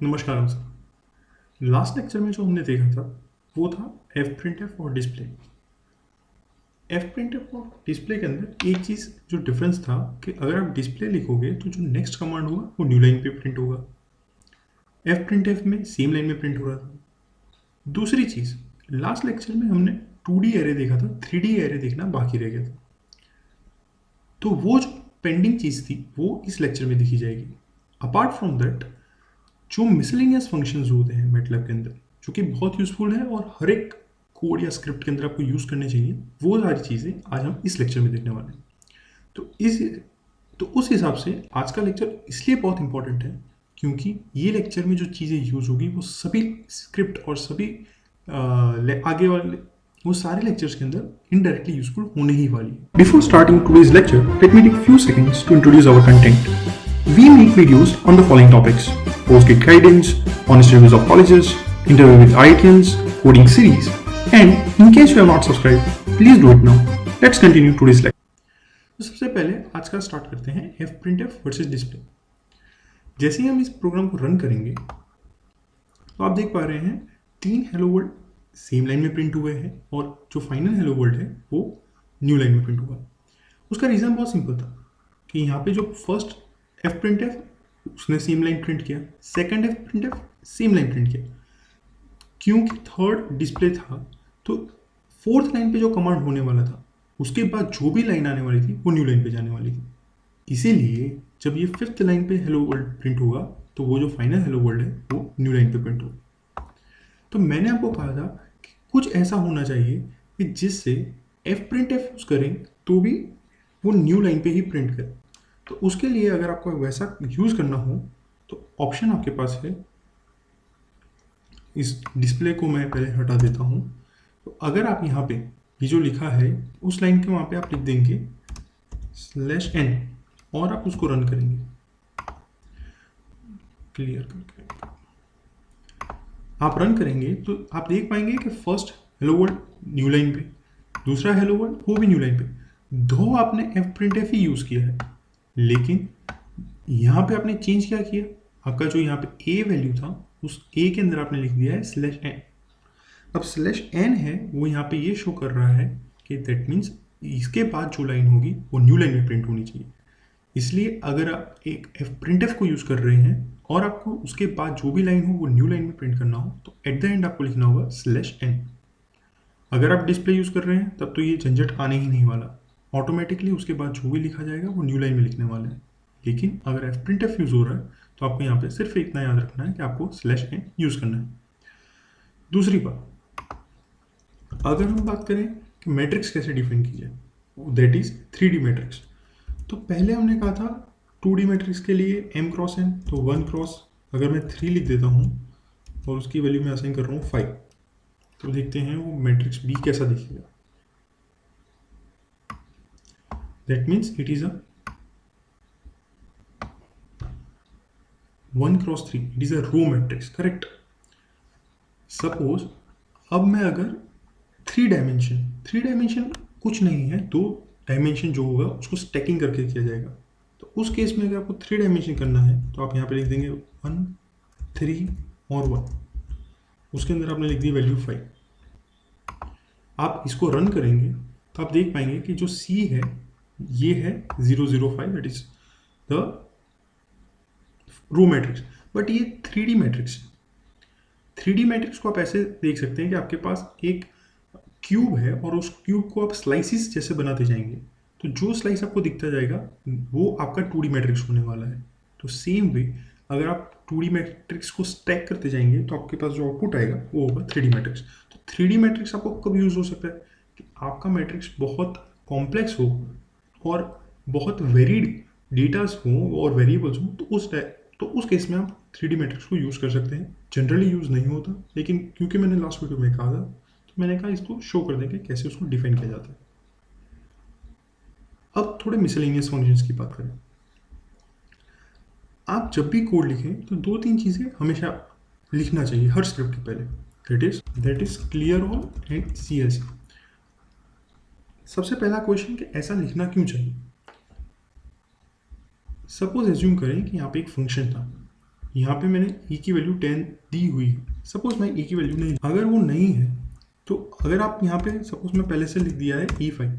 नमस्कार हम सब। लास्ट लेक्चर में जो हमने देखा था वो था एफ प्रिंट एफ और डिस्प्ले। एफ प्रिंट एफ और डिस्प्ले के अंदर एक चीज़ जो डिफरेंस था कि अगर आप डिस्प्ले लिखोगे तो जो नेक्स्ट कमांड होगा वो न्यू लाइन पे प्रिंट होगा। एफ प्रिंट एफ में सेम लाइन में प्रिंट हो रहा था। दूसरी चीज़, लास्ट लेक्चर में हमने 2D एरे देखा था, 3D एरे देखना बाकी रह गया था। तो वो जो पेंडिंग चीज़ थी वो इस लेक्चर में दिखी जाएगी। अपार्ट फ्रॉम दैट, जो मिसलेनियस फंक्शंस होते हैं मैटलैब के अंदर जो कि बहुत यूजफुल है और हर एक कोड या स्क्रिप्ट के अंदर आपको यूज़ करने चाहिए, वो सारी चीज़ें आज हम इस लेक्चर में देखने वाले हैं। तो उस हिसाब से आज का लेक्चर इसलिए बहुत इंपॉर्टेंट है क्योंकि ये लेक्चर में जो चीज़ें यूज़ होगी वो सभी स्क्रिप्ट और सभी आगे वाले वो सारे लेक्चर्स के अंदर इनडायरेक्टली यूजफुल होने ही वाली है। Before starting today's lecture, let me take few seconds to introduce our content. We make videos on the following topics: post-grad guidance, honest reviews of colleges, interview with IITians, coding series, and in case you have not subscribed, please do it now. Let's continue today's lecture. तो सबसे पहले आज का start करते हैं F print F versus display. जैसे ही हम इस प्रोग्राम को रन करेंगे तो आप देख पा रहे हैं 3 हेलो वर्ल्ड सेम लाइन में प्रिंट हुए हैं और जो फाइनल हेलो वर्ल्ड है वो न्यू लाइन में प्रिंट हुआ। उसका रीज़न बहुत सिंपल था कि यहाँ पे जो फर्स्ट एफ प्रिंट एफ उसने सेम लाइन प्रिंट किया, second F print F same line print किया। क्योंकि थर्ड डिस्प्ले था तो फोर्थ लाइन पे जो कमांड होने वाला था उसके बाद जो भी लाइन आने वाली थी वो न्यू लाइन पे जाने वाली थी। इसीलिए जब ये फिफ्थ लाइन पे हेलो वर्ल्ड प्रिंट होगा तो वो जो फाइनल हेलो वर्ल्ड है वो न्यू लाइन पे प्रिंट होगा। तो मैंने आपको कहा था कि कुछ ऐसा होना चाहिए कि जिससे एफ प्रिंट एफ यूज़ करें तो भी वो न्यू लाइन पे ही प्रिंट करे। तो उसके लिए अगर आपको वैसा यूज़ करना हो तो ऑप्शन आपके पास है। इस डिस्प्ले को मैं पहले हटा देता हूँ। तो अगर आप यहाँ पे ये जो लिखा है उस लाइन के वहाँ पे आप लिख देंगे /n और आप उसको रन करेंगे क्लियर करके। आप रन करेंगे तो आप देख पाएंगे कि first hello world new line पे, दूसरा हेलो वर्ल्ड वो भी न्यू लाइन पे। दो आपने एफ प्रिंट एफ ही यूज़ किया है लेकिन यहाँ पे आपने चेंज क्या किया, आपका जो यहाँ पे ए वैल्यू था उस ए के अंदर आपने लिख दिया है /n। अब /n है वो यहाँ पे ये शो कर रहा है कि दैट मीन्स इसके बाद जो लाइन होगी वो न्यू लाइन में प्रिंट होनी चाहिए। इसलिए अगर आप एक एफ प्रिंट एफ को यूज़ कर रहे हैं और आपको उसके बाद जो भी लाइन हो वो न्यू लाइन में प्रिंट करना हो तो एट द एंड आपको लिखना होगा /n। अगर आप डिस्प्ले यूज़ कर रहे हैं तब तो ये झंझट आने ही नहीं वाला, ऑटोमेटिकली उसके बाद जो भी लिखा जाएगा वो न्यू लाइन में लिखने वाले हैं। लेकिन अगर एफ प्रिंट एफ यूज़ हो रहा है तो आपको यहाँ पे सिर्फ इतना याद रखना है कि आपको /n यूज़ करना है। दूसरी बात, अगर हम बात करें कि मैट्रिक्स कैसे डिफाइन की जाए, दैट इज 3D मैट्रिक्स। तो पहले हमने कहा था 2D मैट्रिक्स के लिए m क्रॉस n, तो 1 क्रॉस अगर मैं 3 लिख देता हूँ और उसकी वैल्यू मैं असाइन कर रहा हूँ 5, तो देखते हैं वो मैट्रिक्स B कैसा दिखेगा। That means it is a 1 cross 3, it is a row matrix, correct. Suppose अब मैं अगर 3 डायमेंशन कुछ नहीं है, 2 डायमेंशन जो होगा उसको स्टैकिंग करके किया जाएगा। तो उस केस में अगर आपको 3 डायमेंशन करना है तो आप यहाँ पे लिख देंगे 1, 3 और 1, उसके अंदर आपने लिख दी वैल्यू 5। आप इसको रन करेंगे तो आप देख पाएंगे कि जो C है ये है 005, that is the row matrix. But ये 3D मैट्रिक्स है। 3D मैट्रिक्स को आप ऐसे देख सकते हैं कि आपके पास एक क्यूब है और उस क्यूब को आप स्लाइसिस जैसे बनाते जाएंगे तो जो स्लाइस आपको दिखता जाएगा वो आपका 2D मैट्रिक्स होने वाला है। तो सेम वे अगर आप 2D मैट्रिक्स को स्टैक करते जाएंगे तो आपके पास जो आउटपुट आएगा वो होगा 3D मैट्रिक्स। तो 3D मैट्रिक्स आपको कब यूज़ हो सकता है कि आपका मैट्रिक्स बहुत कॉम्प्लेक्स हो और बहुत वेरीड डेटास हो और वेरिएबल्स हो तो उस केस में आप 3D मैट्रिक्स को यूज़ कर सकते हैं। जनरली यूज़ नहीं होता लेकिन क्योंकि मैंने लास्ट वीडियो में कहा था तो मैंने कहा इसको शो कर देंगे कैसे उसको डिफाइन किया जाता है। अब थोड़े मिसलेनियस फंक्शंस की बात करें। आप जब भी कोड लिखें तो 2-3 चीज़ें हमेशा लिखना चाहिए हर स्क्रिप्ट के पहले, that is clear all and CLC। सबसे पहला क्वेश्चन कि ऐसा लिखना क्यों चाहिए। सपोज एज्यूम करें कि यहाँ पे एक फंक्शन था यहाँ पे मैंने ई की वैल्यू 10 दी हुई है। सपोज मैं ई की वैल्यू नहीं, अगर वो नहीं है तो अगर आप यहाँ पे सपोज मैं पहले से लिख दिया है E5,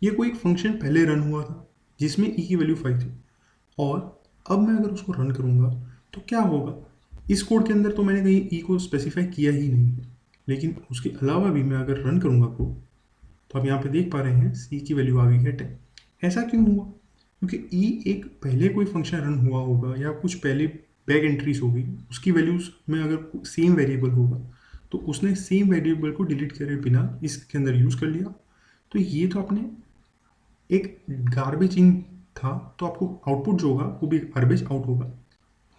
ये कोई एक फंक्शन पहले रन हुआ था जिसमें ई की वैल्यू 5 थी, और अब मैं अगर उसको रन करूँगा तो क्या होगा, इस कोड के अंदर तो मैंने कहीं ई को स्पेसिफाई किया ही नहीं है, लेकिन उसके अलावा भी मैं अगर रन करूँगा कोड तो आप यहाँ पे देख पा रहे हैं सी की वैल्यू आ गई है 10। ऐसा क्यों हुआ? क्योंकि ई एक पहले कोई फंक्शन रन हुआ होगा या कुछ पहले बैक एंट्रीज होगी, उसकी वैल्यूज में अगर सेम वेरिएबल होगा तो उसने सेम वेरिएबल को डिलीट करे बिना इसके अंदर यूज़ कर लिया। तो ये तो आपने एक गार्बेज इन था, तो आपको आउटपुट जो होगा वो भी गार्बेज आउट होगा।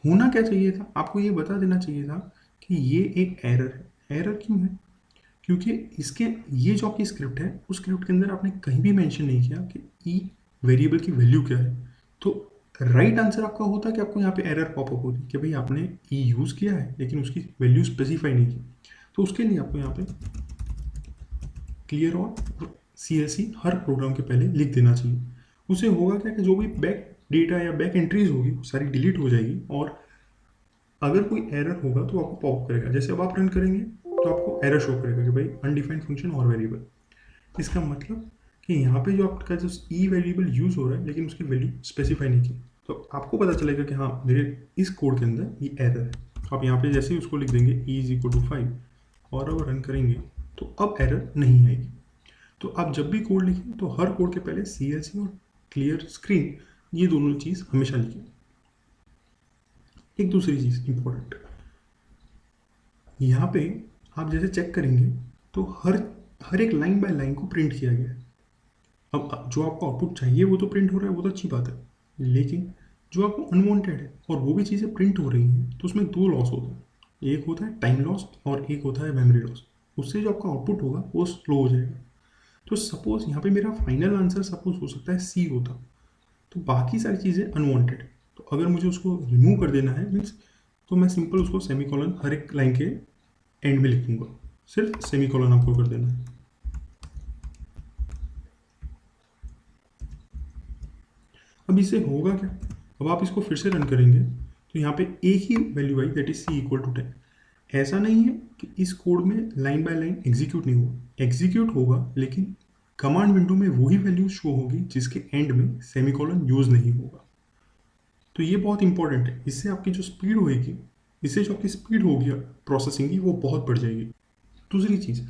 होना क्या चाहिए था, आपको ये बता देना चाहिए था कि ये एक एरर है। एरर क्यों है? क्योंकि इसके ये जो आपकी स्क्रिप्ट है उस स्क्रिप्ट के अंदर आपने कहीं भी मेंशन नहीं किया कि ई वेरिएबल की वैल्यू क्या है। तो राइट आंसर आपका होता कि आपको यहाँ पे एरर पॉपअप होती कि भाई आपने ई यूज़ किया है लेकिन उसकी वैल्यू स्पेसिफाई नहीं की। तो उसके लिए आपको यहाँ पे क्लियर और CLC हर प्रोग्राम के पहले लिख देना चाहिए। उससे होगा क्या कि जो भी बैक डेटा या बैक एंट्रीज होगी वो सारी डिलीट हो जाएगी, और अगर कोई एरर होगा तो आपको पॉप करेगा। जैसे अब आप रन करेंगे तो आपको एरर शो करेगा कि भाई अनडिफाइंड फंक्शन और वेरिएबल। इसका मतलब कि यहाँ पे जो आपका जो ई वेरिएबल यूज़ हो रहा है लेकिन उसकी वैल्यू स्पेसिफाई नहीं की, तो आपको पता चलेगा कि हाँ मेरे इस कोड के अंदर ये एरर है। तो आप यहाँ पे जैसे ही उसको लिख देंगे E=5 और अब रन करेंगे तो अब एरर नहीं आएगी। तो आप जब भी कोड लिखें तो हर कोड के पहले CLC और क्लियर स्क्रीन, ये दोनों चीज़ हमेशा लिखें। एक दूसरी चीज़ इंपॉर्टेंट, यहाँ पे आप जैसे चेक करेंगे तो हर एक लाइन बाय लाइन को प्रिंट किया गया है। अब जो आपको आउटपुट चाहिए वो तो प्रिंट हो रहा है, वो तो अच्छी बात है, लेकिन जो आपको अनवांटेड है और वो भी चीज़ें प्रिंट हो रही हैं तो उसमें दो लॉस होता है। एक होता है टाइम लॉस और एक होता है मेमोरी लॉस। उससे जो आपका आउटपुट होगा वो स्लो हो जाएगा। तो सपोज यहाँ पे मेरा फाइनल आंसर सपोज हो सकता है C होता, तो बाकी सारी चीज़ें अनवांटेड। तो अगर मुझे उसको रिमूव कर देना है मीन्स, तो मैं सिंपल उसको सेमीकोलन हर एक लाइन के एंड में लिख दूंगा, सिर्फ सेमीकोलन आपको कर देना है। अब इससे होगा क्या, अब आप इसको फिर से रन करेंगे तो यहाँ पे एक ही value I that is C=10। ऐसा नहीं है कि इस कोड में लाइन बाय लाइन एग्जीक्यूट नहीं होगा, एग्जीक्यूट होगा, लेकिन कमांड विंडो में वही वैल्यू शो होगी जिसके एंड में सेमीकोलन यूज नहीं होगा। तो ये बहुत इंपॉर्टेंट है, इससे आपकी जो स्पीड होगी, इससे जो आपकी स्पीड होगी प्रोसेसिंग की वो बहुत बढ़ जाएगी। दूसरी चीज़,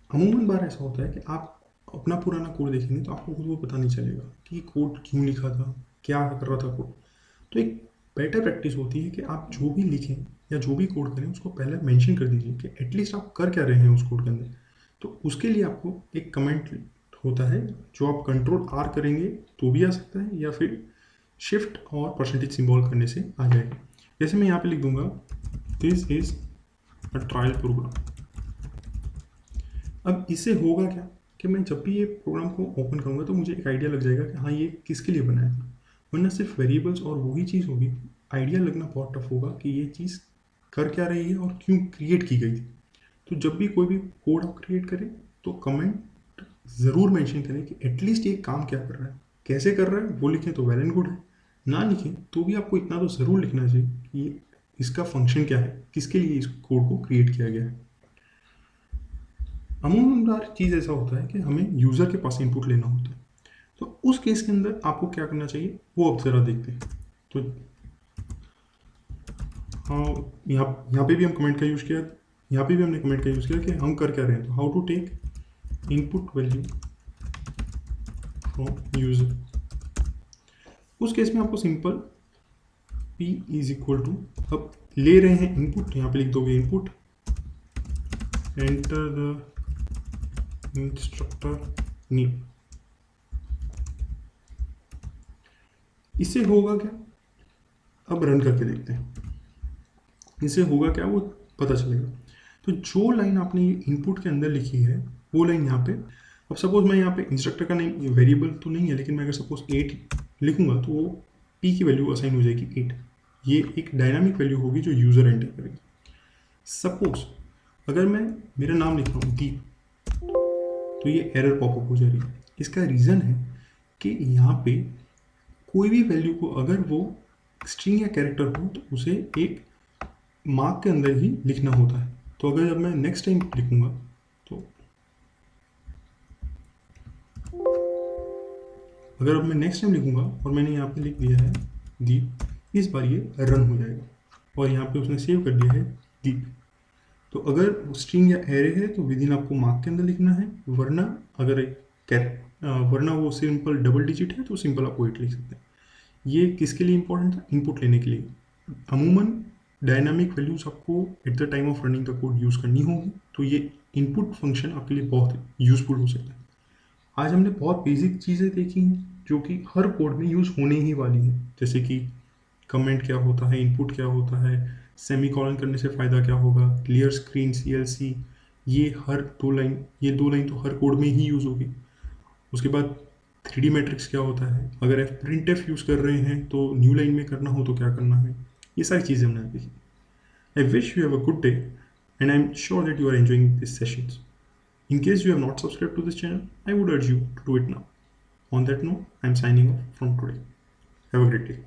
अमूमन बार ऐसा होता है कि आप अपना पुराना कोड देखेंगे तो आपको खुद को पता नहीं चलेगा कि कोड क्यों लिखा था, क्या कर रहा था कोड। तो एक बेटर प्रैक्टिस होती है कि आप जो भी लिखें या जो भी कोड करें उसको पहले मेंशन कर दीजिए कि एटलीस्ट आप कर क्या रहे हैं उस कोड के अंदर। तो उसके लिए आपको एक कमेंट होता है जो आप Ctrl+R करेंगे तो भी आ सकता है, या फिर शिफ्ट और परसेंटेज सिंबल करने से आ जाएगा। जैसे मैं यहाँ पे लिख दूंगा this is a trial program. अब इससे होगा क्या कि मैं जब भी ये प्रोग्राम को ओपन करूँगा तो मुझे एक आइडिया लग जाएगा कि हाँ ये किसके लिए बनाया था। वरना सिर्फ वेरिएबल्स और वही चीज़ होगी, आइडिया लगना बहुत टफ होगा कि ये चीज़ कर क्या रही है और क्यों क्रिएट की गई थी। तो जब भी कोई भी कोड आप क्रिएट करें तो कमेंट ज़रूर मेंशन करें कि एटलीस्ट ये काम क्या कर रहा है, कैसे कर रहा है, वो लिखें तो वेल एंड गुड है, ना लिखें तो भी आपको इतना तो ज़रूर लिखना चाहिए कि ये इसका फंक्शन क्या है, किसके लिए इस कोड को क्रिएट किया गया है। अमूमन चीज़ ऐसा होता है कि हमें यूज़र के पास इनपुट लेना होता है, तो उस केस के अंदर आपको क्या करना चाहिए वो अब ज़रा देखते हैं। तो हाँ, यहाँ पे भी हम कमेंट का यूज़ किया, यहाँ पे भी हमने कमेंट का यूज़ किया कि हम कर क्या रहे हैं। तो how to take input value from user. उस केस में आपको सिंपल P = अब ले रहे हैं इनपुट, यहाँ पे लिख दोगे input, enter the instructor name. इससे होगा क्या, अब रन करके देखते हैं इससे होगा क्या वो पता चलेगा। तो जो लाइन आपने इनपुट के अंदर लिखी है वो लाइन यहाँ पे, अब सपोज मैं यहाँ पे इंस्ट्रक्टर का नेम वेरिएबल तो नहीं है, लेकिन मैं अगर सपोज 8 लिखूंगा तो वो P की वैल्यू असाइन हो जाएगी 8। ये एक डायनामिक वैल्यू होगी जो यूज़र एंटर करेगी। सपोज अगर मैं मेरा नाम लिख रहा हूँ दीप, तो ये एरर पॉपअप हो जा रही है। इसका रीज़न है कि यहाँ पे कोई भी वैल्यू को अगर वो स्ट्रिंग या कैरेक्टर हो तो उसे एक मार्क के अंदर ही लिखना होता है। तो अगर जब मैं नेक्स्ट टाइम लिखूंगा तो अगर अब मैं नेक्स्ट टाइम लिखूंगा और मैंने यहाँ पे लिख दिया है दीप, इस बार ये रन हो जाएगा और यहाँ पे उसने सेव कर दिया है दीप। तो अगर स्ट्रिंग या एरे है तो विद इन आपको मार्क के अंदर लिखना है, वरना अगर वरना वो सिंपल डबल डिजिट है तो सिंपल आप वेट लिख सकते हैं। ये किसके लिए इंपॉर्टेंट था? इनपुट लेने के लिए। अमूमन डायनामिक वैल्यूज आपको at the time of running the code use करनी होगी, तो ये इनपुट फंक्शन आपके लिए बहुत यूजफुल हो सकता है। आज हमने बहुत बेसिक चीज़ें देखी हैं जो कि हर कोड में यूज़ होने ही वाली हैं, जैसे कि कमेंट क्या होता है, इनपुट क्या होता है, सेमी कॉलन करने से फ़ायदा क्या होगा, क्लियर स्क्रीन CLC, ये दो लाइन तो हर कोड में ही यूज़ होगी। उसके बाद 3D मैट्रिक्स क्या होता है, अगर एफ प्रिंट एफ यूज़ कर रहे हैं तो न्यू लाइन में करना हो तो क्या करना है, ये सारी चीज़ें हमने देखी। I wish you have a good day, and I'm sure that you are enjoying these sessions. In case you have not subscribed to this channel, I would urge you to do it now. On that note, I'm signing off from today. Have a great day.